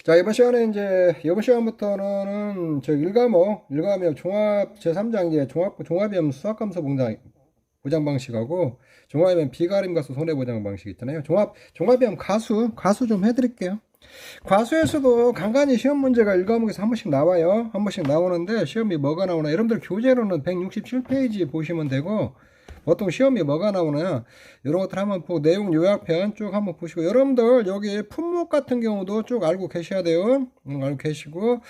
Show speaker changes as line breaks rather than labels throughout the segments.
자, 이번 시간부터는 저 일과목 종합 제3장 이제 종합위험 수학감소 보장 방식하고 종합위험 비가림 가수 손해보장 방식 있잖아요. 종합위험 가수 좀 해드릴게요. 과수에서도 간간히 시험 문제가 일과목에서 한 번씩 나와요. 한 번씩 나오는데 시험이 뭐가 나오나 여러분들 교재로는 167페이지 보시면 되고 보통 시험이 뭐가 나오나 이런 것들 한번 보고 내용 요약편 쭉 한번 보시고 여러분들 여기 품목 같은 경우도 쭉 알고 계셔야 돼요. 알고 계시고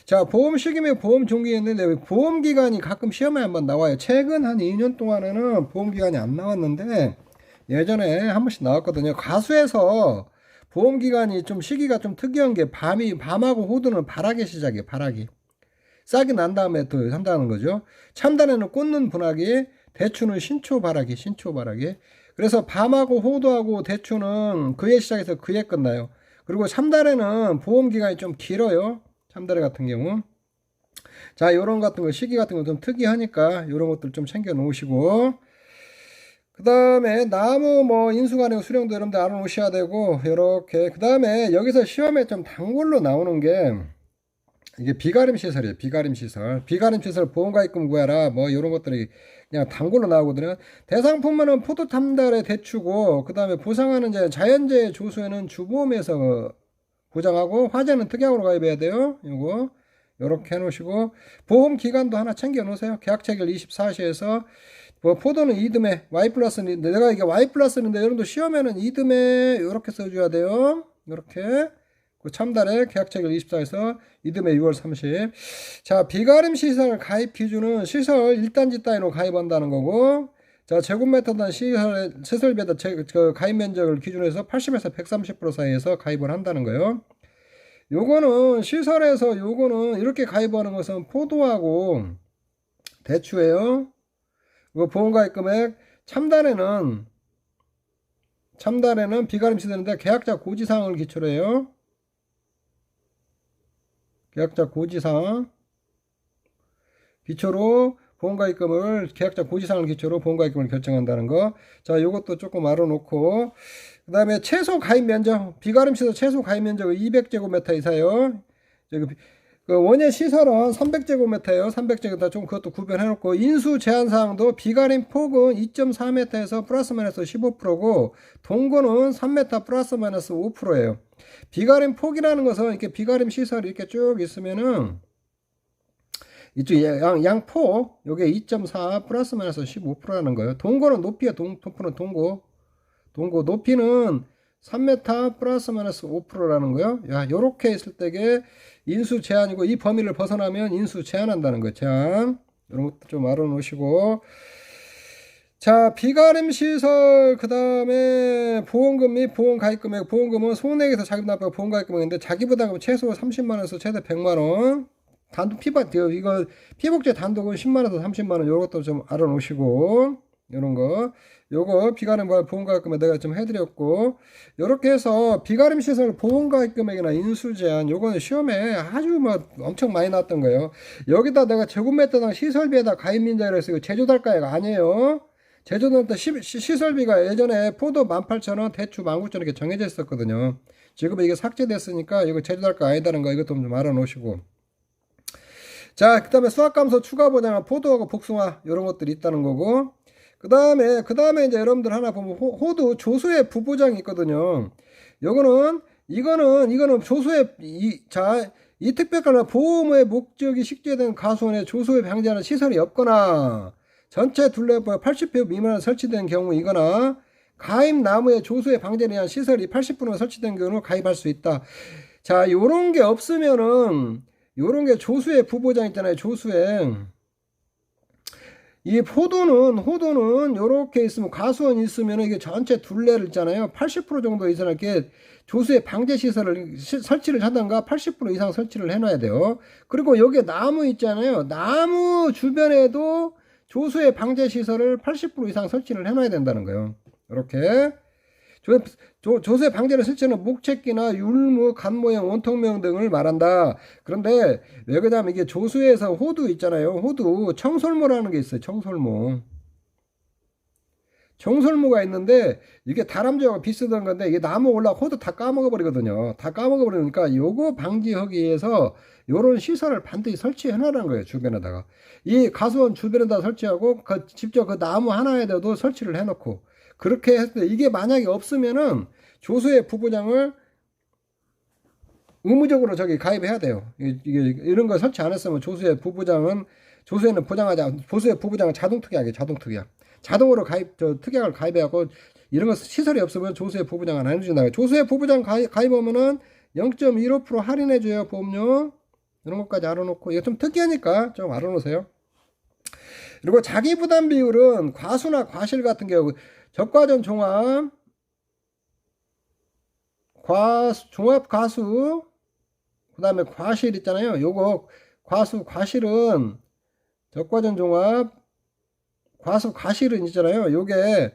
자 보험 시기 및 보험 종기 있는데 보험 기간이 가끔 시험에 한번 나와요. 최근 한 2년 동안에는 보험 기간이 안 나왔는데 예전에 한 번씩 나왔거든요. 가수에서 보험 기간이 좀 시기가 좀 특이한 게 밤하고 호두는 발악의 시작이에요. 발악이 싹이 난 다음에 또 한다는 거죠. 참단에는 꽂는 분화기, 대추는 신초발악이. 그래서 밤하고 호두하고 대추는 그해 시작해서 그해 끝나요. 그리고 참달에는 보험 기간이 좀 길어요. 참달에 같은 경우. 자, 요런 같은 거 시기 같은 거 좀 특이하니까 요런 것들 좀 챙겨 놓으시고 그 다음에 나무 인수관행 수령도 여러분들 알아놓으셔야 되고 요렇게 그 다음에 여기서 시험에 좀 단골로 나오는 게 이게 비가림 시설이에요. 비가림 시설 보험가입금 구해라. 이런 것들이 그냥 단골로 나오거든요. 대상품은 포도 탐달의 대추고, 그 다음에 보상하는 이제 자연재해 조수에는 주보험에서 보장하고, 화재는 특약으로 가입해야 돼요. 요거. 요렇게 해놓으시고, 보험 기간도 하나 챙겨 놓으세요. 계약 체결 24시에서, 포도는 이듬해, Y 플러스는, 내가 이게 Y 플러스인데, 여러분도 시험에는 이듬해, 요렇게 써줘야 돼요. 요렇게. 그 참달에 계약 체결 24에서 이듬해 6월 30. 자, 비가림 시설 가입 기준은 시설 1단지 따위로 가입한다는 거고, 자, 제곱미터당 시설비에다 가입 면적을 기준해서 80에서 130% 사이에서 가입을 한다는 거예요. 요거는 시설에서 요거는 이렇게 가입하는 것은 포도하고 대추예요. 그 보험가입 금액 참달에는 비가림 시설인데 계약자 고지사항을 기초로 해요. 계약자 고지사항 기초로 보험가입금을 계약자 고지사항을 기초로 보험가입금을 결정한다는 거. 자, 요것도 조금 알아놓고 그 다음에 최소 가입 면적 비가림 시설 최소 가입 면적은 200제곱미터 이사요. 그 원예 시설은 300제곱미터예요. 300제곱미터 좀 그것도 구별해놓고 인수 제한사항도 비가림 폭은 2.4m에서 플러스 마이너스 15%고 동고는 3m 플러스 마이너스 5%예요. 비가림 폭이라는 것은 이렇게 비가림 시설이 이렇게 쭉 있으면은 이쪽 양폭 요게 2.4 플러스 마이너스 15%라는 거예요. 동고는 높이에 동포는 동고 높이는 3m 플러스 마이너스 5%라는 거예요. 야, 요렇게 있을 때게 인수 제한이고 이 범위를 벗어나면 인수 제한한다는 거예요. 제한. 이런 것도 좀 알아놓으시고 자, 비가림 시설 그 다음에 보험금 및 보험가입금액 보험금은 소액에서 자기 납부하고 보험가입금액인데 자기부담금 최소 30만원에서 최대 100만원 이거 피복제 단독은 10만원에서 30만원 요것도 좀 알아놓으시고 요런거 요거 비가림 보험가입금액 내가 좀 해드렸고 요렇게 해서 비가림 시설 보험가입금액이나 인수제한 요거는 시험에 아주 엄청 많이 나왔던 거예요. 여기다 내가 제곱미터당 시설비에다 가입민자를 해서 이거 제조달가액 아니에요. 제조달가 시설비가 예전에 포도 18,000원 대추 19,000원 이렇게 정해져 있었거든요. 지금 이게 삭제됐으니까 이거 제조달가 아니다는 거 이것도 좀 알아놓으시고 자, 그 다음에 수확감소 추가 보장은 포도하고 복숭아 이런 것들이 있다는 거고 그 다음에 이제 여러분들 하나 보면 호두 조수의 부보장이 있거든요. 이거는 조수의 이 특별가나 보험의 목적이 식재된 가수원에 조수에 방지하는 시설이 없거나 전체 둘레 80회 미만 설치된 경우이거나 가입 나무의 조수의 방제를 위한 시설이 80% 설치된 경우는 가입할 수 있다. 자, 요런 게 없으면은 요런 게 조수의 부보장 있잖아요. 조수의 이 호두는 요렇게 있으면 가수원이 있으면 이게 전체 둘레를 있잖아요. 80% 정도 이상 이렇게 조수의 방제 시설을 설치를 하던가 80% 이상 설치를 해놔야 돼요. 그리고 여기에 나무 있잖아요. 나무 주변에도 조수의 방제 시설을 80% 이상 설치를 해놔야 된다는 거예요. 이렇게 조수의 방제를 설치하는 목채끼나 율무, 간모형, 원통모형 등을 말한다. 그런데 왜 그러냐면 이게 조수에서 호두 있잖아요. 호두 청솔모라는 게 있어요. 청솔모. 정설모가 있는데 이게 다람쥐하고 비슷한 건데 이게 나무 올라가 호두 다 까먹어 버리거든요. 다 까먹어 버리니까 요거 방지하기 위해서 요런 시설을 반드시 설치해 놔라는 거예요. 주변에다가. 이 가수원 주변에다 설치하고 직접 그 나무 하나에도 설치를 해 놓고 그렇게 했을 때 이게 만약에 없으면은 조수의 부부장을 의무적으로 저기 가입해야 돼요. 이게 이런 거 설치 안 했으면 조수의 부부장은 조수에는 보장하지 않, 조수의 부부장은 자동 특약이에요. 자동 특약. 자동으로 특약을 가입해갖고 이런 거 시설이 없으면 조수의 부부장은 안 해준다. 조수의 부부장 가입하면은 0.15% 할인해줘요. 보험료. 이런 것까지 알아놓고 이거 좀 특이하니까 좀 알아놓으세요. 그리고 자기 부담 비율은 과수나 과실 같은 경우 적과전 종합 종합 과수 그 다음에 과실 있잖아요. 요거 과수 과실은 적과전 종합 과수 과실은 있잖아요. 요거야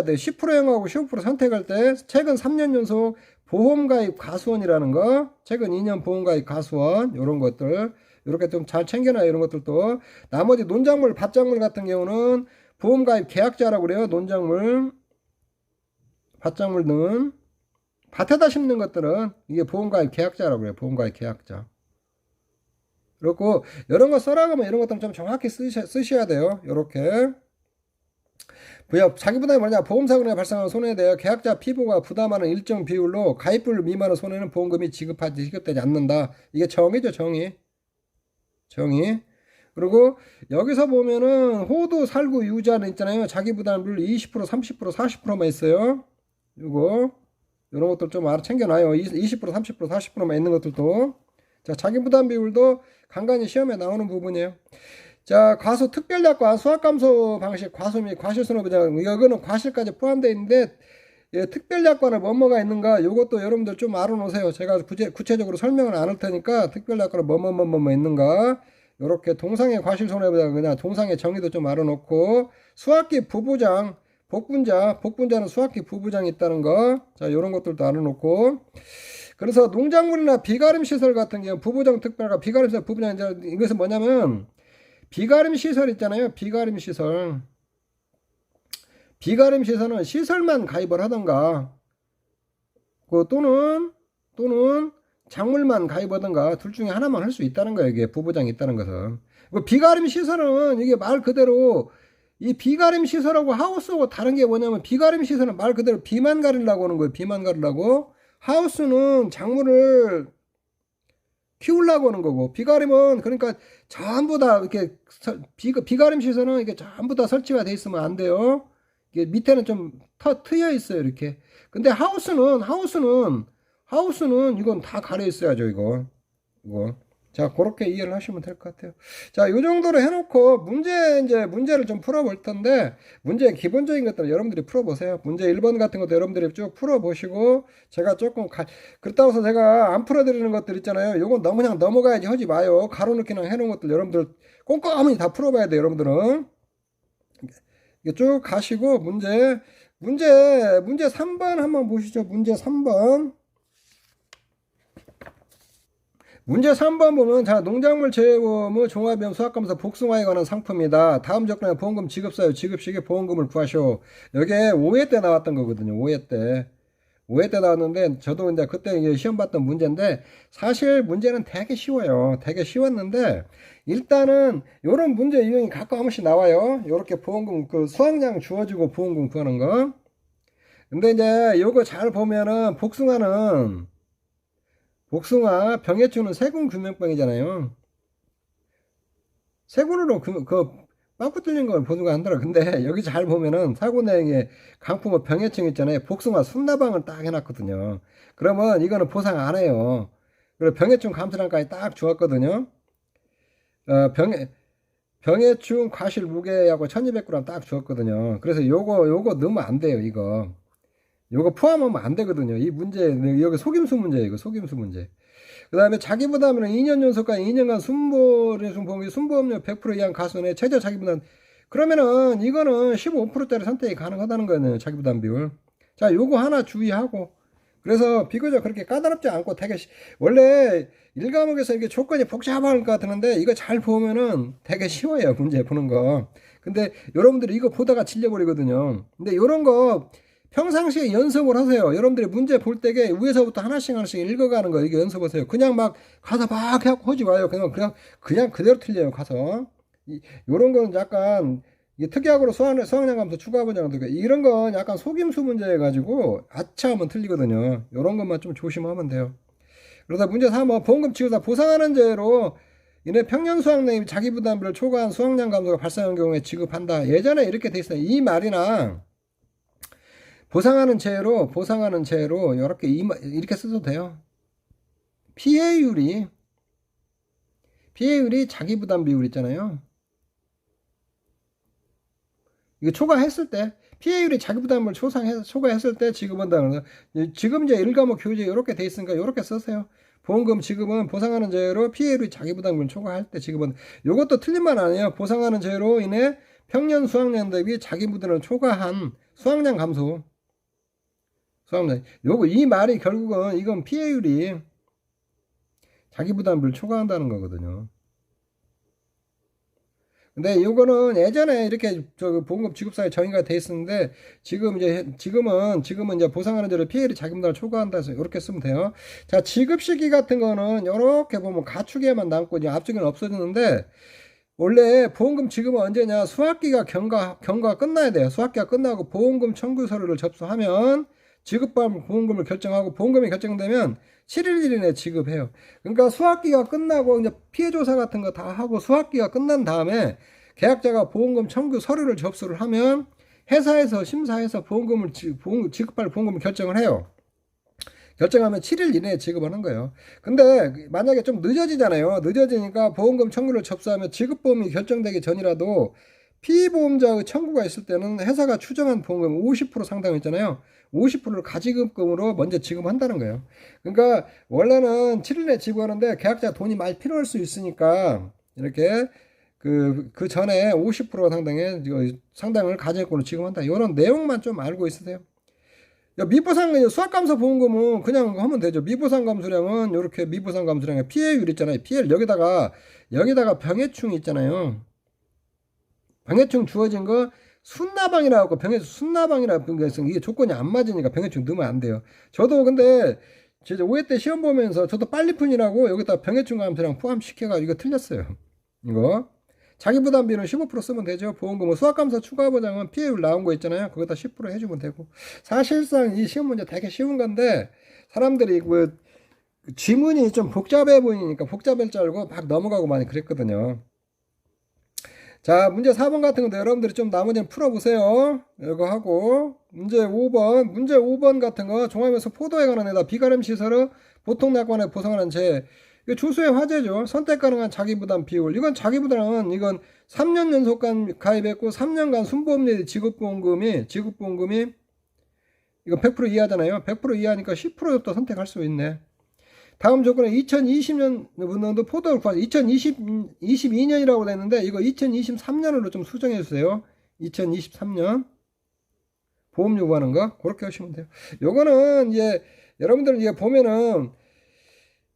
돼. 10%형하고 15% 선택할 때 최근 3년 연속 보험가입 가수원이라는 거, 최근 2년 보험가입 가수원 요런 것들 이렇게 좀 잘 챙겨놔요. 이런 것들도 나머지 논작물, 밭작물 같은 경우는 보험가입 계약자라고 그래요. 논작물, 밭작물 등 밭에다 심는 것들은 이게 보험가입 계약자라고 해요. 보험가입 계약자. 그렇고 이런 거 써라가면 이런 것들은 좀 정확히 쓰셔야 돼요. 이렇게 자기 부담이 뭐냐? 보험사고가 발생하는 손해에 대해 계약자 피부가 부담하는 일정 비율로 가입비율 미만의 손해는 보험금이 지급되지 않는다. 이게 정의죠. 정의. 그리고 여기서 보면은 호두, 살구, 유자는 있잖아요. 자기 부담률 20%, 30%, 40%만 있어요. 이런 것들 좀 알아 챙겨놔요. 20%, 30%, 40%만 있는 것들도. 자, 자기 부담 비율도 간간히 시험에 나오는 부분이에요. 자, 과수 특별약관 수학감소 방식 과수 및 과실손해 보장 이거는 과실까지 포함되어 있는데 예, 특별약관을 뭐뭐가 있는가 요것도 여러분들 좀 알아놓으세요. 제가 구체적으로 설명을 안 할 테니까 특별약관을 뭐뭐 있는가 요렇게 동상의 과실손해보장 그냥 동상의 정의도 좀 알아놓고 수학기 부부장 복분자는 수학기 부부장이 있다는 거 자 요런 것들도 알아놓고 그래서 농작물이나 비가림 시설 같은 경우 부부장 특별과 비가림 시설 부부장 이것은 뭐냐면 비가림 시설 있잖아요. 비가림 시설은 시설만 가입을 하던가 또는 작물만 가입하던가 둘 중에 하나만 할 수 있다는 거예요. 이게 부부장이 있다는 것은. 비가림 시설은 이게 말 그대로 이 비가림 시설하고 하우스하고 다른 게 뭐냐면 비가림 시설은 말 그대로 비만 가리려고 하는 거예요. 비만 가리려고. 하우스는 작물을 키우려고 하는 거고 비가림은 그러니까 전부 다 이렇게 비가림 시설은 이게 전부 다 설치가 돼 있으면 안 돼요. 이게 밑에는 좀 트여 있어요 이렇게. 근데 하우스는 이건 다 가려 있어야죠 이거. 자 그렇게 이해를 하시면 될 것 같아요. 자 요 정도로 해놓고 문제를 좀 풀어볼 텐데 문제의 기본적인 것들은 여러분들이 풀어보세요. 문제 1번 같은 것도 여러분들이 쭉 풀어보시고 제가 조금 그렇다고 해서 제가 안 풀어드리는 것들 있잖아요. 요건 그냥 넘어가야지 하지 마요. 가로넣기나 해놓은 것들 여러분들 꼼꼼히 다 풀어봐야 돼요. 여러분들은 이게 쭉 가시고 문제 3번 한번 보시죠. 문제 3번 보면 자 농작물 재보험의 종합비용 수학감사 복숭아에 관한 상품이다. 다음 조건에 보험금 지급사유 지급시기에 보험금을 구하시오. 여기에 5회 때 나왔던 거거든요. 5회 때 나왔는데 저도 이제 그때 이제 시험 봤던 문제인데 사실 문제는 되게 쉬워요. 되게 쉬웠는데 일단은 요런 문제 유형이 가끔 한 번씩 나와요. 요렇게 보험금 그 수확량 주어지고 보험금 구하는 거. 근데 이제 요거 잘 보면은 복숭아 병해충은 세균균명병이잖아요. 세균으로 빵꾸 뚫린 걸 복숭아 한다라. 근데 여기 잘 보면은 사고내용에 강풍어 병해충 있잖아요. 복숭아 순나방을 딱 해놨거든요. 그러면 이거는 보상 안 해요. 그리고 병해충 감사량까지 딱 주었거든요. 병해충 과실 무게하고 1200g 딱 주었거든요. 그래서 요거 넣으면 안 돼요. 요거 포함하면 안 되거든요. 이 문제, 여기 속임수 문제예요. 이거 속임수 문제. 그 다음에 자기 부담은 2년 연속까지 2년간 순보험료 100% 이하인 가수의 최저 자기 부담. 그러면은 이거는 15%짜리 선택이 가능하다는 거예요. 자기 부담 비율. 자, 요거 하나 주의하고. 그래서 비교적 그렇게 까다롭지 않고 되게 원래 1과목에서 이게 조건이 복잡할 것 같았는데 이거 잘 보면은 되게 쉬워요. 문제 보는 거. 근데 여러분들이 이거 보다가 질려버리거든요. 근데 이런 거 평상시에 연습을 하세요. 여러분들이 문제 볼 때에 위에서부터 하나씩 하나씩 읽어가는 거 이게 연습하세요. 그냥 막 가서 막 하고 하지 마요. 그냥 그대로 틀려요. 가서 요런 거는 약간 이게 특이학으로 수학량 감소 추가 분야도 이런 건 약간 속임수 문제 가지고 아차하면 틀리거든요. 요런 것만 좀 조심하면 돼요. 그러다 문제 3번 보험금 지급사 보상하는 죄로 이내 평년 수학량이 자기 부담비를 초과한 수학량 감소가 발생한 경우에 지급한다. 예전에 이렇게 돼 있어요. 이 말이나 보상하는 죄로 이렇게 써도 돼요. 피해율이 자기 부담 비율 있잖아요. 이거 초과했을 때 피해율이 자기 부담을 초과했을 때 지급한다는 거. 지금 이제 1과목 교재 이렇게 돼 있으니까 이렇게 쓰세요. 보험금 지급은 보상하는 죄로 피해율이 자기 부담을 초과할 때 지급은 이것도 틀린 말 아니에요. 보상하는 죄로 인해 평년 수학량 대비 자기 부담을 초과한 수학량 감소. 수학량. 이 말이 결국은 이건 피해율이 자기 부담을 초과한다는 거거든요. 근데 이거는 예전에 이렇게 보험금 지급사에 정의가 돼 있었는데 지금은 이제 보상하는 대로 피해를 자기 부담을 초과한다 해서 이렇게 쓰면 돼요. 자, 지급 시기 같은 거는 이렇게 보면 가축에만 남고 이제 앞쪽에는 없어지는데 원래 보험금 지급은 언제냐? 수학기가 경과가 끝나야 돼요. 수학기가 끝나고 보험금 청구 서류를 접수하면 지급받은 보험금을 결정하고 보험금이 결정되면 7일 이내에 지급해요. 그러니까 수학기가 끝나고 이제 피해조사 같은 거 다 하고 수학기가 끝난 다음에 계약자가 보험금 청구 서류를 접수를 하면 회사에서 심사해서 지급할 보험금을 결정을 해요. 결정하면 7일 이내에 지급하는 거예요. 근데 만약에 좀 늦어지잖아요. 늦어지니까 보험금 청구를 접수하면 지급보험이 결정되기 전이라도 피보험자의 청구가 있을 때는 회사가 추정한 보험금 50% 상당 있잖아요. 50%를 가지급금으로 먼저 지급한다는 거예요. 그러니까 원래는 7일 내에 지급하는데 계약자 돈이 많이 필요할 수 있으니까 이렇게 그 전에 50% 상당을 가지급금으로 지급한다. 이런 내용만 좀 알고 있으세요. 미보상 수학감소 보험금은 그냥 하면 되죠. 미보상 감소량은 이렇게 미보상 감소량의 피해율 있잖아요. 피해를 여기다가 병해충 있잖아요. 병해충 주어진 거 순나방이라고 병해충 순나방이라고 해서 이게 조건이 안 맞으니까 병해충 넣으면 안 돼요. 저도 근데 제가 5회 때 시험 보면서 저도 빨리푼이라고 여기다 병해충 감소량 포함시켜가지고 이거 틀렸어요. 이거 자기 부담비는 15% 쓰면 되죠. 보험금은 수학감소 추가 보장은 피해율 나온 거 있잖아요. 그거 다 10% 해주면 되고. 사실상 이 시험 문제 되게 쉬운 건데 사람들이 지문이 좀 복잡해 보이니까 복잡할 줄 알고 막 넘어가고 많이 그랬거든요. 자, 문제 4번 같은 건데 여러분들이 좀 나머지는 풀어보세요. 이거 하고 문제 5번 같은 거 종합에서 포도에 관한 애다 비가림 시설을 보통 낙관에 보상하는 죄. 이거 주수의 화제죠. 선택 가능한 자기부담 비율. 이건 자기부담은 이건 3년 연속간 가입했고 3년간 순보험료 지급보험금이 이거 100% 이하잖아요. 100% 이하니까 10%도 선택할 수 있네. 다음 조건은 2020년도 포도를 구하자. 2022년이라고 됐는데 이거 2023년으로 좀 수정해 주세요. 2023년 보험 요구하는 거 그렇게 하시면 돼요. 요거는 이제 여러분들 이제 보면은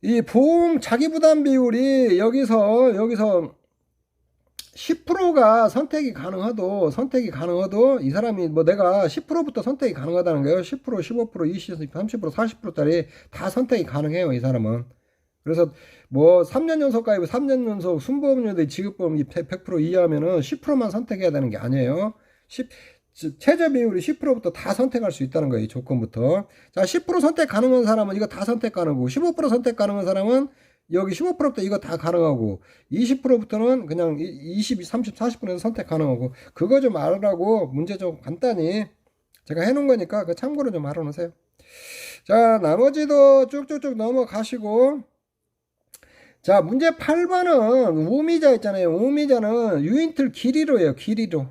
이 보험 자기 부담 비율이 여기서 10%가 선택이 가능해도 이 사람이 내가 10%부터 선택이 가능하다는 거예요. 10%, 15%, 20, 30%, 40%짜리 다 선택이 가능해요. 이 사람은. 그래서 3년 연속 가입, 3년 연속 순보험료대 지급보험이 100% 이하면은 10%만 선택해야 되는 게 아니에요. 최저 비율이 10%부터 다 선택할 수 있다는 거예요. 이 조건부터. 자, 10% 선택 가능한 사람은 이거 다 선택 가능하고 15% 선택 가능한 사람은 여기 15%부터 이거 다 가능하고 20%부터는 그냥 20, 30, 40%에서 선택 가능하고 그거 좀 알으라고 문제 좀 간단히 제가 해놓은 거니까 그 참고로 좀 알아놓으세요. 자, 나머지도 쭉쭉쭉 넘어가시고 자, 문제 8번은 우미자 있잖아요. 우미자는 유인틀 길이로 해요. 길이로.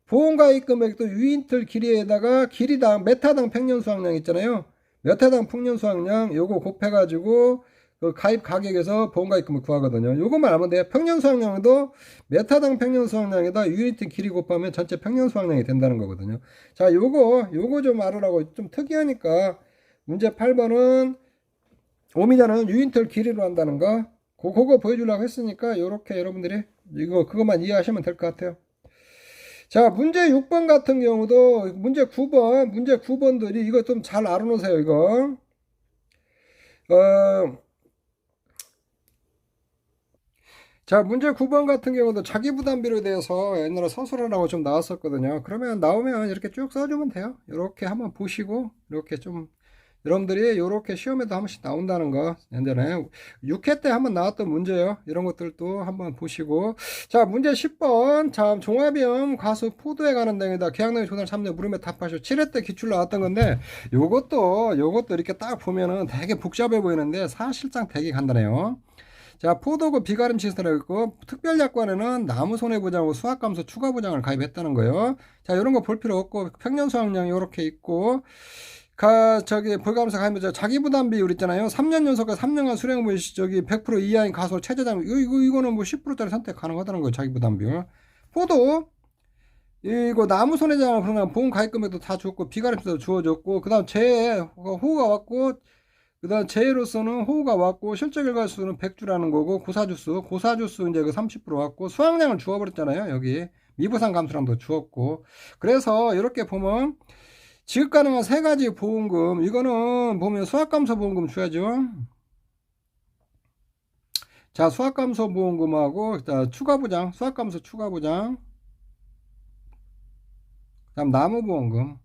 보험가입 금액도 유인틀 길이에다가 길이당 메타당 평년 수확량 있잖아요. 메타당 평년 수확량 요거 곱해가지고 그 가입 가격에서 보험가입금을 구하거든요. 요것만 알면 돼요. 평년 수확량도 메타당 평년 수확량에다 유니트 길이 곱하면 전체 평년 수확량이 된다는 거거든요. 자, 요거 좀 알으라고 좀 특이하니까 문제 8번은 오미자는 유인털 길이로 한다는 거. 그거 보여주려고 했으니까 요렇게 여러분들이 그것만 이해하시면 될 것 같아요. 자, 문제 6번 같은 경우도 문제 9번들이 이거 좀 잘 알아놓으세요. 이거 자, 문제 9번 같은 경우도 자기부담비로 대해서 옛날에 서술하라고 좀 나왔었거든요. 그러면 나오면 이렇게 쭉 써주면 돼요. 이렇게 한번 보시고 이렇게 좀 여러분들이 이렇게 시험에도 한 번씩 나온다는 거 예전에 6회 때 한번 나왔던 문제예요. 이런 것들도 한번 보시고. 자, 문제 10번. 자, 종합이형 가수 포도에 관한 내용이다. 계약내용 조달 참여 물음에 답하시오. 7회 때 기출 나왔던 건데 요것도 이렇게 딱 보면은 되게 복잡해 보이는데 사실상 되게 간단해요. 자, 포도고 비가림 시설을 있고 특별약관에는 나무 손해보장하고 수확감소 추가보장을 가입했다는 거예요. 자, 이런 거 볼 필요 없고 평년 수확량이 이렇게 있고 불가감사 가입자 자기부담 비율 있잖아요. 3년 연속과 3년간 수령부 100% 이하인 가솔 최저장 이거는 뭐 10%짜리 선택 가능하다는 거예요. 자기부담 비율. 포도 이거 나무 손해장을 그러면 보험 가입 금액도 다 줬고 비가림도 주어졌고 그다음 재해 호우가 왔고 그다음 재해로서는 호우가 왔고 실제 결과수는 100주라는 거고 고사주수 이제 그 30% 왔고 수확량을 주어버렸잖아요. 여기 미부상 감수량도 주었고 그래서 이렇게 보면 지급 가능한 세 가지 보험금 이거는 보면 수확감소 보험금 줘야죠. 자, 수확감소 보험금하고 자, 추가보장 수확감소 추가보장 그다음 나무보험금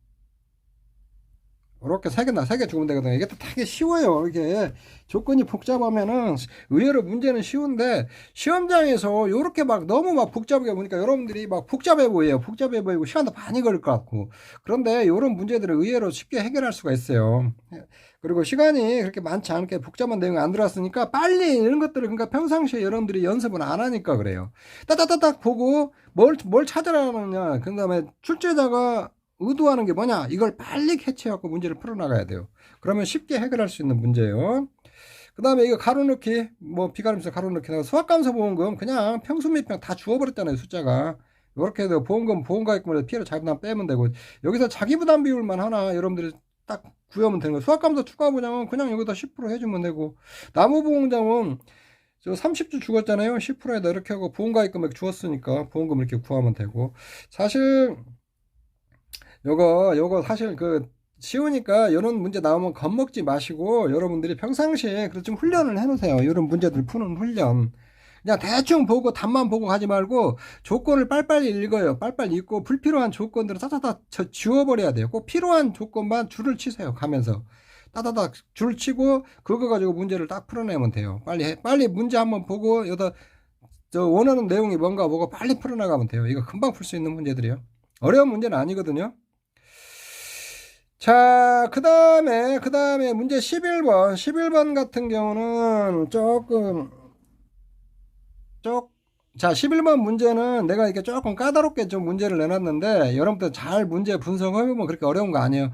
이렇게 세 개 주면 되거든요. 이게 또 되게 쉬워요. 이게 조건이 복잡하면은 의외로 문제는 쉬운데 시험장에서 이렇게 막 너무 막 복잡하게 보니까 여러분들이 막 복잡해 보이고 시간도 많이 걸릴 것 같고 그런데 이런 문제들을 의외로 쉽게 해결할 수가 있어요. 그리고 시간이 그렇게 많지 않게 복잡한 내용이 안 들어왔으니까 빨리 이런 것들을 그러니까 평상시에 여러분들이 연습을 안 하니까 그래요. 따따따딱 보고 뭘 찾으라느냐. 그 다음에 출제자가 의도하는 게 뭐냐 이걸 빨리 캐치해갖고 문제를 풀어나가야 돼요. 그러면 쉽게 해결할 수 있는 문제예요. 그 다음에 이거 가로넣기 뭐 비가림수 가로넣기 수학감소 보험금 그냥 평수 및평 다 주어버렸잖아요. 숫자가 이렇게 해서 보험가입금을 피해를 자기부담 빼면 되고 여기서 자기부담 비율만 하나 여러분들이 딱 구하면 되는 거예요. 수학감소 추가보장은 그냥 여기다 10% 해주면 되고 나무보험장은 저 30주 죽었잖아요. 10%에다 이렇게 하고 보험가입금액 주었으니까 보험금 이렇게 구하면 되고 사실 요거 사실 쉬우니까 이런 문제 나오면 겁먹지 마시고 여러분들이 평상시에 좀 훈련을 해놓으세요. 이런 문제들 푸는 훈련. 그냥 대충 보고 답만 보고 가지 말고 조건을 빨리빨리 읽어요. 빨리빨리 읽고 불필요한 조건들은 따다닥 지워버려야 돼요. 꼭 필요한 조건만 줄을 치세요. 가면서 따다닥 줄 치고 그거 가지고 문제를 딱 풀어내면 돼요. 빨리 문제 한번 보고 여기다 원하는 내용이 뭔가 보고 빨리 풀어나가면 돼요. 이거 금방 풀 수 있는 문제들이요. 어려운 문제는 아니거든요. 자, 그 다음에 문제 11번 같은 경우는 자, 11번 문제는 내가 이렇게 조금 까다롭게 좀 문제를 내놨는데, 여러분들 잘 문제 분석해보면 그렇게 어려운 거 아니에요.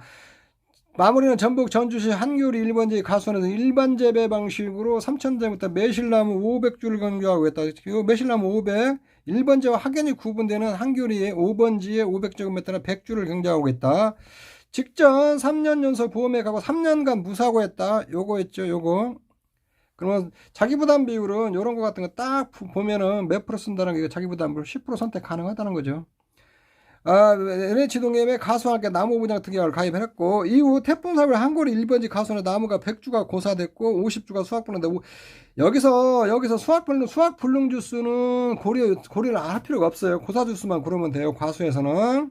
마무리는 전북 전주시 한겨울이 1번지 가수원에서 일반 재배 방식으로 3,000대부터 매실나무 500주를 강조하고 있다. 이 매실나무 500, 1번지와 확연히 구분되는 한겨울이 5번지에 500제곱미터나 100주를 경작하고 있다. 직전 3년 연속 보험액하고 3년간 무사고 했다. 요거 있죠, 요거. 그러면 자기부담 비율은 요런 거 같은 거 딱 보면은 몇 프로 쓴다는 게 자기부담 비율 10% 선택 가능하다는 거죠. NH동해에 가수함께 나무분양 특약을 가입했고 이후 태풍 사고로 한골이 1번지 가수원에 나무가 100주가 고사됐고 50주가 수확불능인데 여기서 수확불능 주수는 고려를 안 할 필요가 없어요. 고사주수만 고르면 돼요. 과수에서는.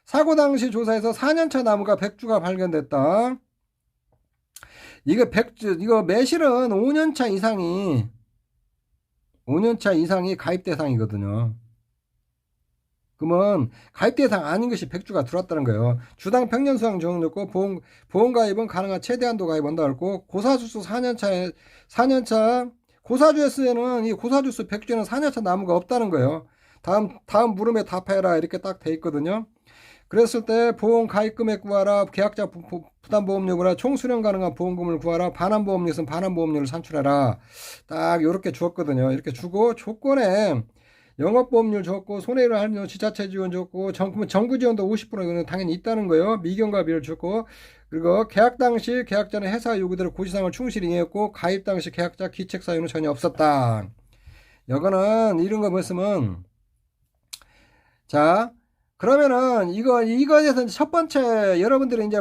사고 당시 조사에서 4년차 나무가 100주가 발견됐다. 이거 매실은 5년차 이상이 가입 대상이거든요. 그러면 가입 대상 아닌 것이 100주가 들어왔다는 거예요. 주당 평년 수확 정해놓고 보험 가입은 가능한 최대한도 가입한다 했고 고사주수 4년차 고사주에서는 이 고사주수 100주에는 4년차 나무가 없다는 거예요. 다음 물음에 답해라 이렇게 딱 돼 있거든요. 그랬을 때 보험 가입 금액 구하라, 계약자 부담보험료 구하라, 총 수령 가능한 보험금을 구하라, 반환보험료는 반환보험료를 산출해라. 딱 이렇게 주었거든요. 이렇게 주고 조건에 영업보험료 줬고, 손해를 하는 지자체 지원 줬고, 정부 지원도 50% 이거는 당연히 있다는 거예요. 미경과비를 줬고, 그리고 계약 당시 계약자는 회사 요구대로 고지사항을 충실히 이행했고, 가입 당시 계약자 기책 사유는 전혀 없었다. 이거는 이런 거 보시면, 자, 그러면은 이거에 대해서 첫 번째 여러분들이 이제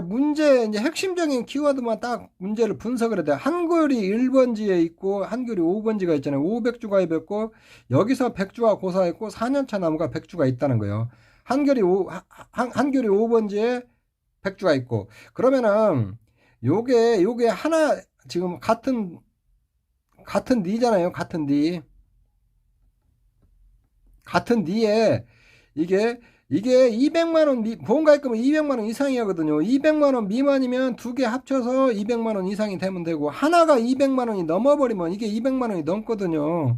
핵심적인 키워드만 딱 문제를 분석을 해야 돼. 한글이 1번지에 있고 한글이 5번지가 있잖아요. 500주 가입했고 여기서 100주가 고사했고 4년차 나무가 100주가 있다는 거예요. 한글이 5번지에 100주가 있고 그러면은 요게 하나 지금 같은 니잖아요. 같은 니. 같은 니에 이게 200만원, 보험가입금은 200만원 이상이 하거든요. 200만원 미만이면 두 개 합쳐서 200만원 이상이 되면 되고, 하나가 200만원이 넘어버리면 이게 200만원이 넘거든요.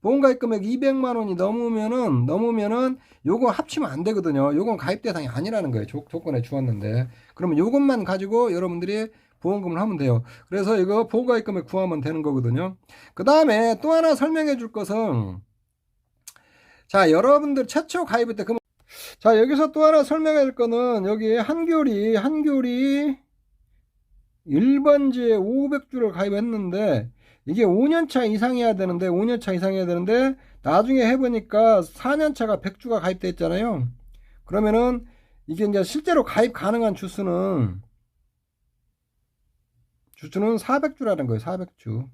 보험가입금액 200만원이 넘으면은 요거 합치면 안 되거든요. 요건 가입 대상이 아니라는 거예요. 조건에 주었는데. 그러면 요것만 가지고 여러분들이 보험금을 하면 돼요. 그래서 이거 보험가입금액 구하면 되는 거거든요. 그 다음에 또 하나 설명해 줄 것은, 자, 여러분들 최초 가입할 때, 자, 여기서 또 하나 설명할 거는, 여기 한교리 1번지에 500주를 가입했는데, 이게 5년차 이상이어야 되는데, 5년차 이상이어야 되는데, 나중에 해보니까 4년차가 100주가 가입돼 있잖아요. 그러면은, 이게 이제 실제로 가입 가능한 주수는 400주라는 거예요, 400주.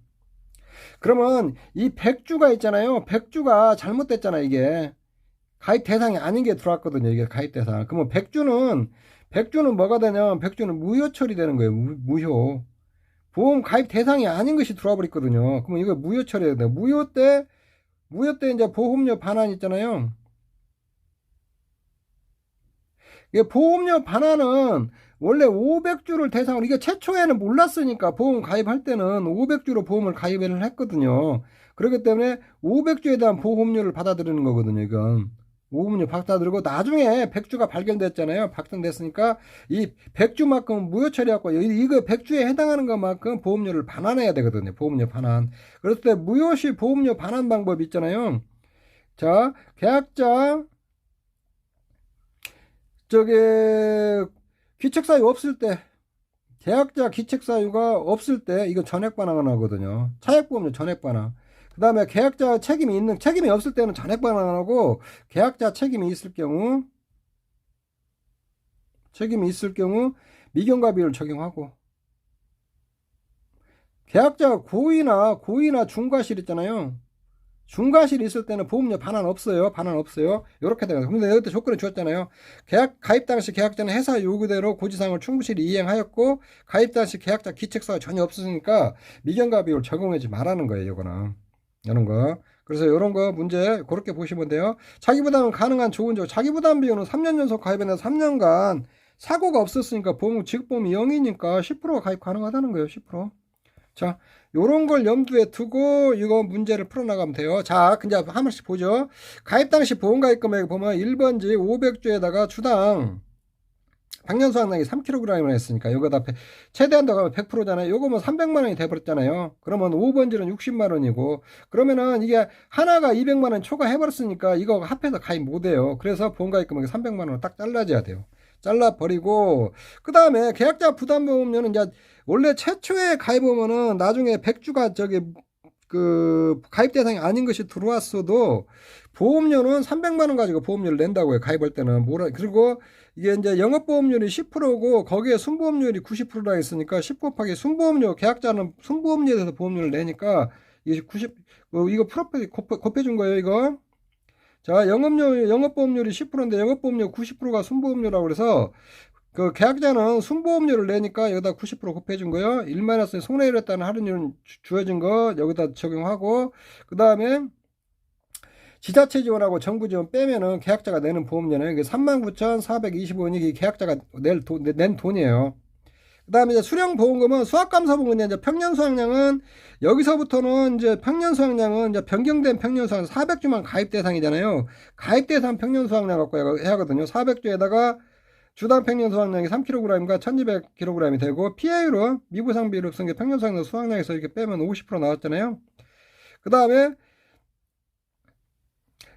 그러면 이 100주가 있잖아요. 100주가 잘못됐잖아, 이게. 가입 대상이 아닌 게 들어왔거든요. 이게 가입 대상. 그러면 100주는 뭐가 되냐면 100주는 무효 처리되는 거예요. 무효. 보험 가입 대상이 아닌 것이 들어와 버렸거든요. 그러면 이거 무효 처리해야 돼요. 무효 때 이제 보험료 반환 있잖아요. 이게 보험료 반환은 원래 500주를 대상으로, 이게 최초에는 몰랐으니까 보험 가입할 때는 500주로 보험을 가입을 했거든요. 그렇기 때문에 500주에 대한 보험료를 받아들이는 거거든요, 이건. 보험료 받아들이고 나중에 100주가 발견됐잖아요. 발견됐으니까 이 100주만큼 무효 처리하고 이거 100주에 해당하는 것만큼 보험료를 반환해야 되거든요. 보험료 반환. 그럴 때 무효시 보험료 반환 방법이 있잖아요. 자, 계약자 저기 귀책사유 없을 때, 계약자 귀책사유가 없을 때 이거 전액 반환 하거든요. 차액보험료 전액 반환. 그 다음에 계약자 책임이 없을 때는 전액 반환하고, 계약자 책임이 있을 경우 미경과비를 적용하고, 계약자 고의나 중과실 있잖아요. 중과실 있을 때는 보험료 반환 없어요. 이렇게 되거든요. 근데 여기 조건을 주었잖아요. 가입 당시 계약자는 회사 요구대로 고지사항을 충실히 이행하였고, 가입 당시 계약자 기책사가 전혀 없으니까 미경과 비율 적용하지 말라는 거예요. 이거는. 이런 거. 그래서 이런 거 문제 그렇게 보시면 돼요. 자기부담은 가능한 좋은 점. 자기부담 비율은 3년 연속 가입했는데 3년간 사고가 없었으니까 지급보험이 0이니까 10%가 가입 가능하다는 거예요. 10%. 자, 요런 걸 염두에 두고 이거 문제를 풀어나가면 돼요. 자, 이제 한 번씩 보죠. 가입 당시 보험가입 금액 보면 1번지 500주에다가 주당 박년수당량이 3kg을 했으니까 여기다 최대한도 가면 100%잖아요. 요거 뭐 300만 원이 돼버렸잖아요. 그러면 5번지는 60만 원이고, 그러면은 이게 하나가 200만 원 초과해버렸으니까 이거 합해서 가입 못해요. 그래서 보험가입 금액이 300만 원을 딱 잘라줘야 돼요. 잘라버리고, 그 다음에 계약자 부담보험료는 이제 원래 최초에 가입하면은 나중에 100주가 가입 대상이 아닌 것이 들어왔어도 보험료는 300만 원 가지고 보험료를 낸다고요. 가입할 때는. 그리고 이게 이제 영업보험료율이 10%고 거기에 순보험료율이 90%라 했으니까 10 곱하기 순보험료, 계약자는 순보험료에 대해서 보험료를 내니까 이게 90, 이거 프로필 곱해준 거예요, 이거. 자, 영업보험료율이 10%인데 영업보험료 90%가 순보험료라고 그래서 그 계약자는 순보험료를 내니까 여기다 90% 곱해준 거예요. 1-1 손해를 했다는 할인율 주어진 거 여기다 적용하고, 그 다음에 지자체 지원하고 정부 지원 빼면은 계약자가 내는 보험료는 39,425원이 계약자가 낸 돈이에요. 그 다음에 이제 수령보험금은 수확감사보험은 이제 평년수확량은 여기서부터는 이제 평년수확량은 이제 변경된 평년수확량 400주만 가입 대상이잖아요. 가입 대상 평년수확량 갖고 해야 하거든요. 400주에다가 주당 평년수확량이 3kg과 1200kg이 되고, PA율은 미부상비율 없은 평년수확량 수확량에서 이렇게 빼면 50% 나왔잖아요. 그 다음에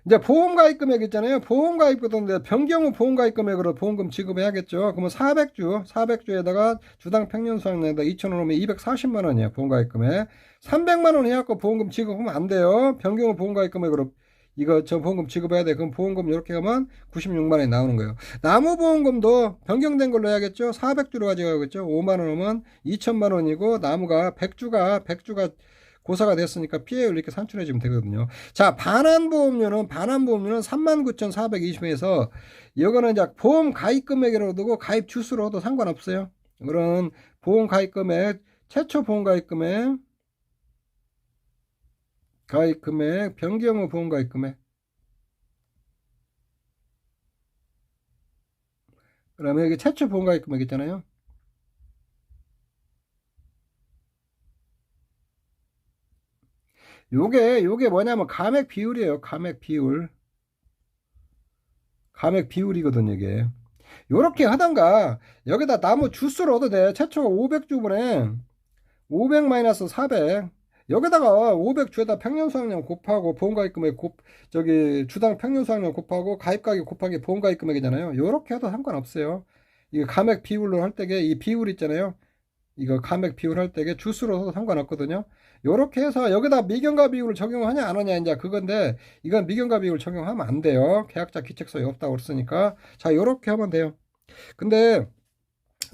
이제 보험가입 금액 있잖아요. 보험가입 금액 변경 후 보험가입 금액으로 보험금 지급해야겠죠. 그러면 400주에다가 주당 평년 수확량에다 2,000원 오면 240만 원이에요. 보험가입 금액. 300만 원 해갖고 보험금 지급하면 안 돼요. 변경 후 보험가입 금액으로 이거 저 보험금 지급해야 돼. 그럼 보험금 이렇게 하면 96만 원이 나오는 거예요. 나무 보험금도 변경된 걸로 해야겠죠. 400주로 가져가겠죠. 5만 원 오면 2천만 원이고 나무가 100주가 고사가 됐으니까 피해율 이렇게 산출해주면 되거든요. 자, 반환보험료는 39,420원에서 이거는 이제 보험 가입 금액이라고 두고 가입 주수로도 상관없어요. 그런 보험 가입 금액, 최초 보험 가입 금액, 변경 후 보험 가입 금액. 그러면 여기 최초 보험 가입 금액 있잖아요. 요게 뭐냐면 감액 비율이에요. 감액 비율이거든요, 이게. 요렇게 하던가 여기다 나무 주스를 얻어도 돼. 최초가 500주분에 500-400 여기다가 500주에다 평년수확량 곱하고 보험가입 금액 주당 평년수확량 곱하고 가입가격 곱하기 보험가입 금액이잖아요. 요렇게 해도 상관없어요. 이 감액 비율로 할 때게 이 비율 있잖아요. 이거 감액 비율 할 때게 주수로도 상관없거든요. 요렇게 해서 여기다 미경과 비율을 적용하냐 안 하냐 이제 그건데 이건 미경과 비율 적용하면 안 돼요. 계약자 기책서에 없다고 그랬으니까. 자, 요렇게 하면 돼요. 근데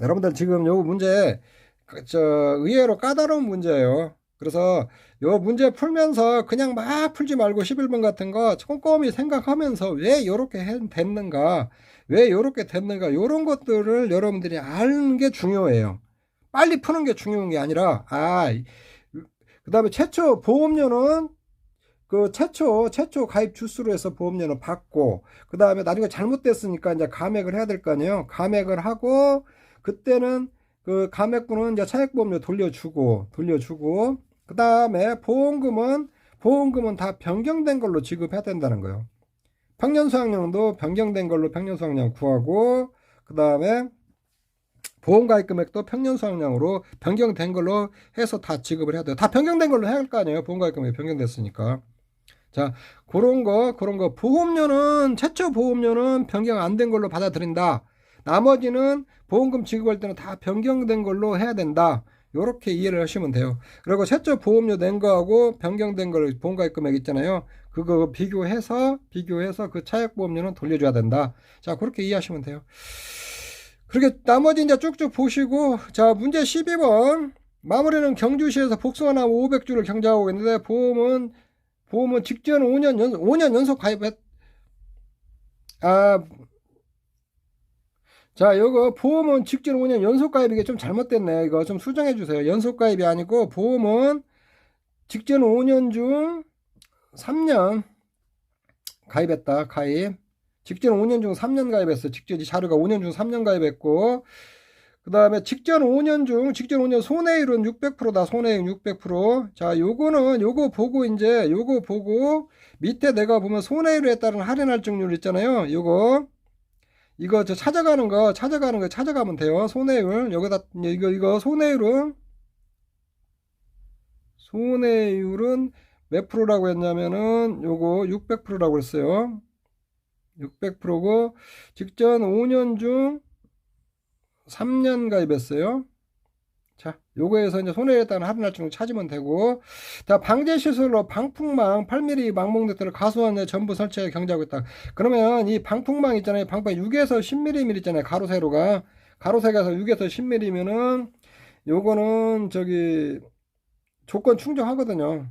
여러분들 지금 요 문제 의외로 까다로운 문제예요. 그래서 요 문제 풀면서 그냥 막 풀지 말고 11번 같은 거 꼼꼼히 생각하면서 왜 요렇게 됐는가 요런 것들을 여러분들이 아는 게 중요해요. 빨리 푸는 게 중요한 게 아니라 그 다음에 최초 보험료는 그 최초 가입 주수로 해서 보험료는 받고 그 다음에 나중에 잘못됐으니까 이제 감액을 해야 될 거 아니에요. 감액을 하고 그때는 그 감액분은 이제 차액보험료 돌려주고 그 다음에 보험금은 다 변경된 걸로 지급해야 된다는 거예요. 평년수확량도 변경된 걸로 평년수확량 구하고 그 다음에 보험가입 금액도 평년수확량으로 변경된 걸로 해서 다 지급을 해야 돼요. 다 변경된 걸로 해야 할 거 아니에요. 보험가입 금액이 변경됐으니까. 자, 그런 거 보험료는 최초 보험료는 변경 안 된 걸로 받아들인다. 나머지는 보험금 지급할 때는 다 변경된 걸로 해야 된다. 요렇게 이해를 하시면 돼요. 그리고 최초 보험료 낸 거하고 변경된 걸 보험가입 금액 있잖아요. 그거 비교해서 그 차액 보험료는 돌려줘야 된다. 자, 그렇게 이해하시면 돼요. 그렇게 나머지 이제 쭉쭉 보시고 자, 문제 12번 마무리는 경주시에서 복숭아나무 500주를 경작하고 있는데 보험은 직전 5년 연속 가입했 자, 요거 보험은 직전 5년 연속 가입 이게 좀 잘못됐네. 이거 좀 수정해 주세요. 연속 가입이 아니고 보험은 직전 5년 중 3년 가입했다. 직전 5년 중 3년 가입했어. 직전 자료가 5년 중 3년 가입했고 그 다음에 직전 5년 손해율은 600%다. 손해율 600%. 자, 요거 보고 밑에 내가 보면 손해율에 따른 할인 할증률 있잖아요. 이거 찾아가는 거 찾아가면 돼요. 손해율 여기다 이거 손해율은 몇 프로라고 했냐면은 요거 600%라고 했어요. 600%고 직전 5년 중 3년 가입했어요. 자, 요거에서 이제 손해에 따른 할인 할증을 찾으면 되고 자, 방제 시설로 방풍망 8mm 망목네트를 가수원에 전부 설치해 경작하고 있다. 그러면 이 방풍망 있잖아요. 방풍망 6에서 10mm 있잖아요. 가로세로가 6에서 10mm면은 요거는 조건 충족하거든요.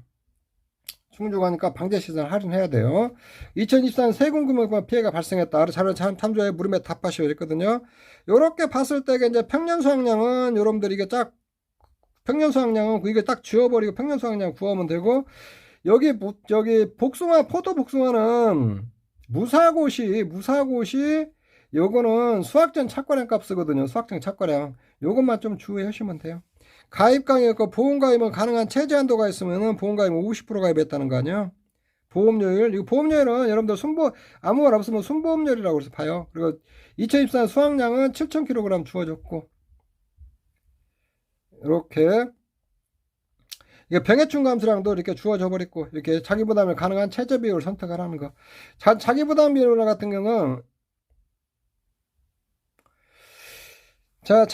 충족하니까 방제시설 할인해야 돼요. 2024년 세금금융 피해가 발생했다. 자료 참조해 물음에 답하시오 이랬거든요. 요렇게 봤을 때 이제 평년수확량은 여러분들 이게 평년수확량은 이게 딱 지워버리고 평년수확량 구하면 되고 여기 포도 복숭아는 무사고시 요거는 수확전 착과량 값이거든요. 수확전 착과량 요것만 좀 주의하시면 돼요. 가입강의였고 보험가입은 가능한 최저한도가 있으면 보험가입은 50% 가입했다는 거 아니에요. 보험료율 이 보험료율은 여러분들 아무 말 없으면 순보험료율이라고 해서 봐요. 그리고 2024년 수확량은 7,000kg 주어졌고 이렇게 이게 병해충 감수량도 이렇게 주어져 버리고 이렇게 자기 부담을 가능한 최저 비율을 선택을 하는 거. 자기 부담 비율 같은 경우는 자,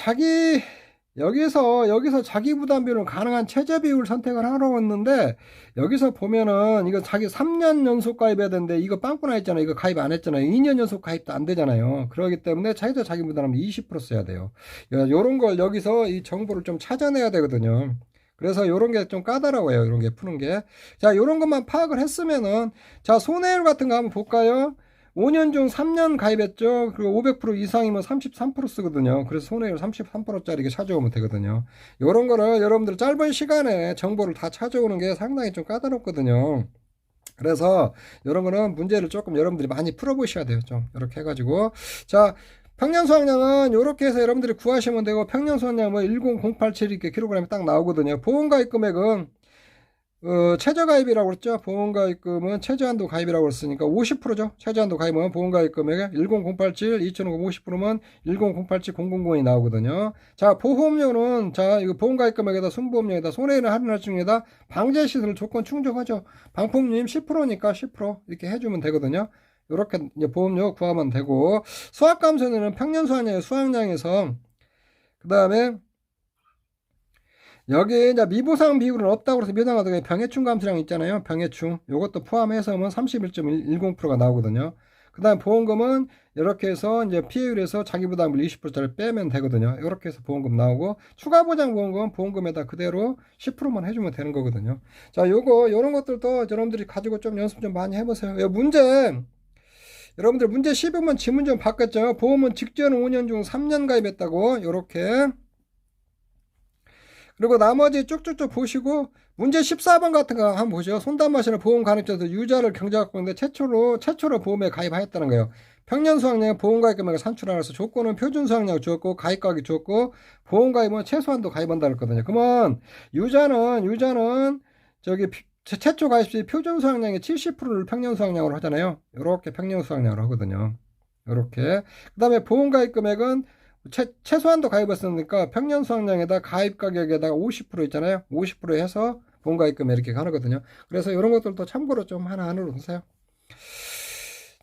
여기서 자기 부담 비율은 가능한 최저 비율 선택을 하라고 했는데, 여기서 보면은, 이거 자기 3년 연속 가입해야 되는데, 이거 빵꾸나 있잖아요. 이거 가입 안 했잖아요. 2년 연속 가입도 안 되잖아요. 그렇기 때문에 차이도 자기 부담은 20% 써야 돼요. 요런 걸 여기서 이 정보를 좀 찾아내야 되거든요. 그래서 요런 게 좀 까다로워요. 요런 게 푸는 게. 자, 요런 것만 파악을 했으면은, 자, 손해율 같은 거 한번 볼까요? 5년 중 3년 가입했죠. 그리고 500% 이상이면 33% 쓰거든요. 그래서 손해율 33%짜리 찾아오면 되거든요. 이런 거를 여러분들 짧은 시간에 정보를 다 찾아오는 게 상당히 좀 까다롭거든요. 그래서 이런 거는 문제를 조금 여러분들이 많이 풀어보셔야 돼요. 좀 이렇게 해가지고 자, 평년 수확량은 이렇게 해서 여러분들이 구하시면 되고, 평년 수확량 뭐 10087 이렇게 킬로그램이 딱 나오거든요. 보험가입 금액은 최저가입이라고 그랬죠. 보험가입금은 최저한도 가입이라고 그랬으니까 50%죠. 최저한도 가입은 보험가입 금액에 10087, 2,500 50%면 10087 000이 나오거든요. 자, 보험료는 자, 이거 보험가입 금액에다 순보험료에다 손해율을 할인할 중에다 방제시설 조건 충족하죠. 방폭률 10%니까 10% 이렇게 해주면 되거든요. 이렇게 이제 보험료 구하면 되고, 수확감소는 평년 수확량의 수확량에서 그 다음에 여기 이제 미보상 비율은 없다고 해서 미보상 병해충 감소량 있잖아요. 병해충. 요것도 포함해서 면 31.10%가 나오거든요. 그 다음 보험금은 이렇게 해서 이제 피해율에서 자기 부담을 20%짜리 빼면 되거든요. 이렇게 해서 보험금 나오고, 추가 보장 보험금은 보험금에다 그대로 10%만 해주면 되는 거거든요. 자, 요런 것들도 여러분들이 가지고 좀 연습 좀 많이 해보세요. 여러분들 문제 10번 지문 좀 바꿨죠. 보험은 직전 5년 중 3년 가입했다고. 요렇게. 그리고 나머지 쭉쭉쭉 보시고, 문제 14번 같은 거 한번 보죠. 손담마시는 보험 가입자도 유자를 경제학고 있는데 최초로 보험에 가입하였다는 거예요. 평년 수확량 보험 가입 금액을 산출하라서 조건은 표준 수확량 주었고 가입 가격이 주었고, 보험 가입은 최소한도 가입한다 그랬거든요. 그러면 유자는 저기 최초 가입 시 표준 수확량의 70%를 평년 수확량으로 하잖아요. 이렇게 평년 수확량으로 하거든요. 이렇게. 그다음에 보험 가입 금액은 최소한도 가입했으니까 평년 수확량에다 가입 가격에다가 50% 있잖아요. 50% 해서 보험가입금 이렇게 가거든요. 그래서 이런 것들도 참고로 좀 하나하나로 보세요.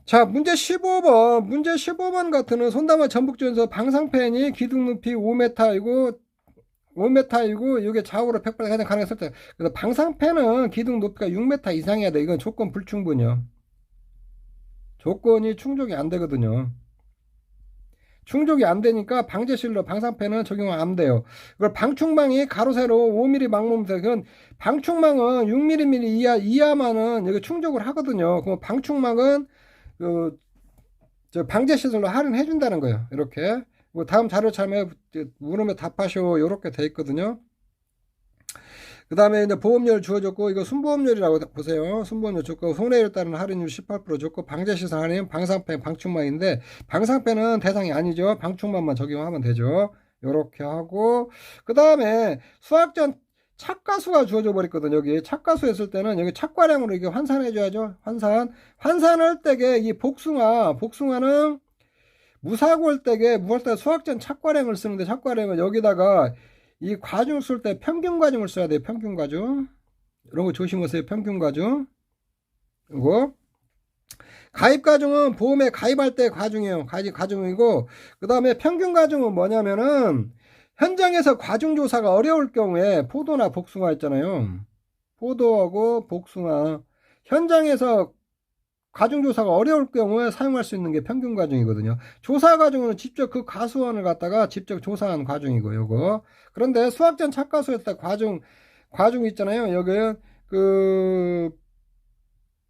자, 문제 15번 같은 손담아 전북주에서 방상팬이 기둥 높이 5m이고 이게 좌우로 100% 해당 가능했을 때, 그래서 방상팬은 기둥 높이가 6m 이상이어야 돼. 이건 조건 불충분이요. 조건이 충족이 안 되거든요. 충족이 안 되니까 방제실로 방상팬은 적용은 안 돼요. 그걸 방충망이 가로 세로 5mm 망목입니다. 그건 방충망은 6mm 이하만은 여기 충족을 하거든요. 그럼 방충망은 저 방제시설로 할인해 준다는 거예요. 이렇게. 다음 자료 참여 물으면 답하시오. 이렇게 돼 있거든요. 그 다음에 이제 보험료를 주어줬고, 이거 순보험료라고 보세요. 순보험료 줬고, 손해율 따른 할인율 18% 줬고, 방제시설 할인, 방상팬, 방충망인데, 방상팬은 대상이 아니죠. 방충망만 적용하면 되죠. 요렇게 하고, 그 다음에 수학전 착가수가 주어져 버렸거든요. 여기 착가수 했을 때는 여기 착과량으로 이게 환산해줘야죠. 환산할 때게 이 복숭아는 무사고일 때게 수학전 착과량을 쓰는데, 착과량을 여기다가 이 과중 쓸 때 평균 과중을 써야 돼요. 평균 과중. 이런 거 조심하세요. 평균 과중. 그리고 가입 과중은 보험에 가입할 때 과중이에요. 과중이고, 그 다음에 평균 과중은 뭐냐면은 현장에서 과중 조사가 어려울 경우에 포도나 복숭아 있잖아요. 포도하고 복숭아 현장에서 과중조사가 어려울 경우에 사용할 수 있는 게 평균 과중이거든요. 조사 과중은 직접 그 가수원을 갖다가 직접 조사한 과중이고, 요거. 그런데 수학전 착가수에다 과중 있잖아요. 여기,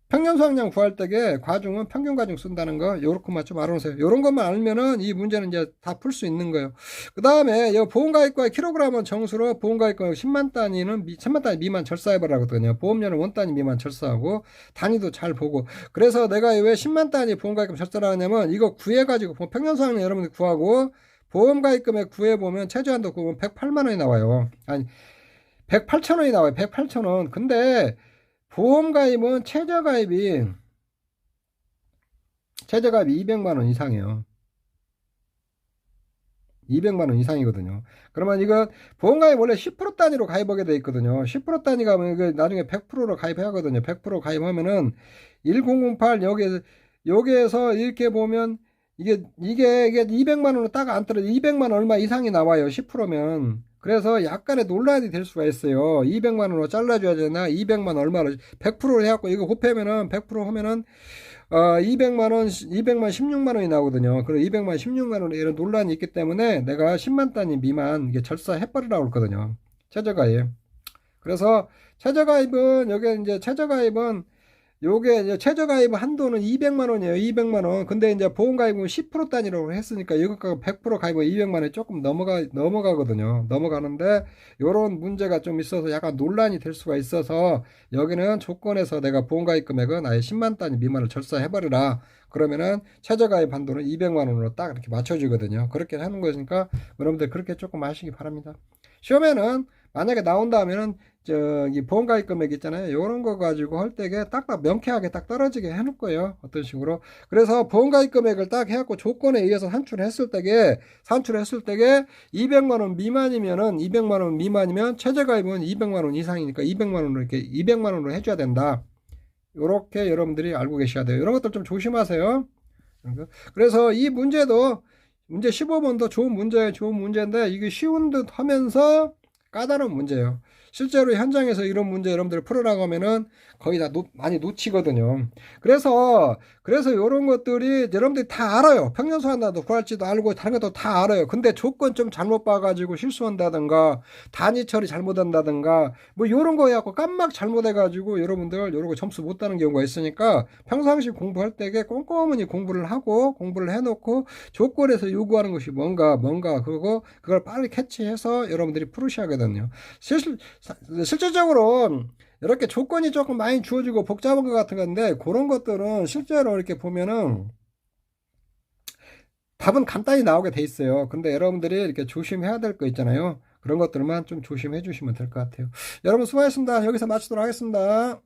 평년 수학량 구할 때에 과중은 평균 과중 쓴다는 거, 요렇게만 좀 알아놓으세요. 요런 것만 알면은 이 문제는 이제 다 풀 수 있는 거예요. 그 다음에 보험가입과의 킬로그램은 정수로 보험가입과 10만 단위 미만 절사해버리거든요. 보험료는 원 단위 미만 절사하고, 단위도 잘 보고. 그래서 내가 왜 10만 단위 보험가입금 절사를 하냐면, 이거 구해가지고 평년 수학량 여러분들 구하고 보험가입금액 구해보면 최저한도 구하면 108만 원이 나와요. 아니, 108천 원이 나와요. 108천 원. 근데 보험가입은 최저가입이 200만 원 이상이에요. 200만 원 이상이거든요. 그러면 이거 보험가입 원래 10% 단위로 가입하게 돼 있거든요. 10% 단위가 하면 이거 나중에 100%로 가입해야 하거든요. 100% 가입하면은 1008 여기에서 이렇게 보면 이게 200만 원은 딱 안 떨어져. 200만 원 얼마 이상이 나와요. 10%면. 그래서 약간의 논란이 될 수가 있어요. 200만 원으로 잘라줘야 되나? 200만 얼마로 100%로 해갖고 이거 곱하면은 100% 하면은 200만 원, 200만 16만 원이 나오거든요. 그리고 200만 16만 원 이런 논란이 있기 때문에 내가 10만 단위 미만 이게 절사해버리라고 그러거든요. 최저가입. 그래서 최저가입은 여기 이제 최저가입은 요게 이제 최저가입 한도는 200만 원이에요. 200만 원. 근데 이제 보험가입은 10% 단위로 했으니까 이것과 100% 가입은 200만 원이 조금 넘어가거든요. 넘어가는데 요런 문제가 좀 있어서 약간 논란이 될 수가 있어서 여기는 조건에서 내가 보험가입 금액은 아예 10만 단위 미만을 절사해버리라. 그러면은 최저가입 한도는 200만 원으로 딱 이렇게 맞춰주거든요. 그렇게 하는 거니까 여러분들 그렇게 조금 하시기 바랍니다. 시험에는 만약에 나온다 하면은 저기 보험가입 금액 있잖아요. 요런 거 가지고 할 때게 딱딱 명쾌하게 딱 떨어지게 해놓을 거예요. 어떤 식으로. 그래서 보험가입 금액을 딱 해갖고 조건에 의해서 산출했을 때게 200만 원 미만이면은 200만 원 미만이면 최저가입은 200만 원 이상이니까 200만 원으로 이렇게 200만 원으로 해줘야 된다. 요렇게 여러분들이 알고 계셔야 돼요. 이런 것들 좀 조심하세요. 그래서 이 문제도 문제 15번도 좋은 문제예요. 좋은 문제인데 이게 쉬운 듯 하면서 까다로운 문제예요. 실제로 현장에서 이런 문제 여러분들 풀으라고 하면은 거의 다 많이 놓치거든요. 그래서 이런 것들이 여러분들이 다 알아요. 평년소환나도 구할지도 알고 다른 것도 다 알아요. 근데 조건 좀 잘못 봐가지고 실수한다든가 단위 처리 잘못한다든가 뭐 이런 거 해갖고 깜막 잘못해가지고 여러분들 이런 거 점수 못 따는 경우가 있으니까 평상시 공부할 때에 꼼꼼히 공부를 하고 공부를 해놓고 조건에서 요구하는 것이 뭔가 그리고 그걸 빨리 캐치해서 여러분들이 풀으셔야 하거든요. 실질적으로 이렇게 조건이 조금 많이 주어지고 복잡한 것 같은 건데 그런 것들은 실제로 이렇게 보면은 답은 간단히 나오게 돼 있어요. 근데 여러분들이 이렇게 조심해야 될 거 있잖아요. 그런 것들만 좀 조심해 주시면 될 것 같아요. 여러분 수고하셨습니다. 여기서 마치도록 하겠습니다.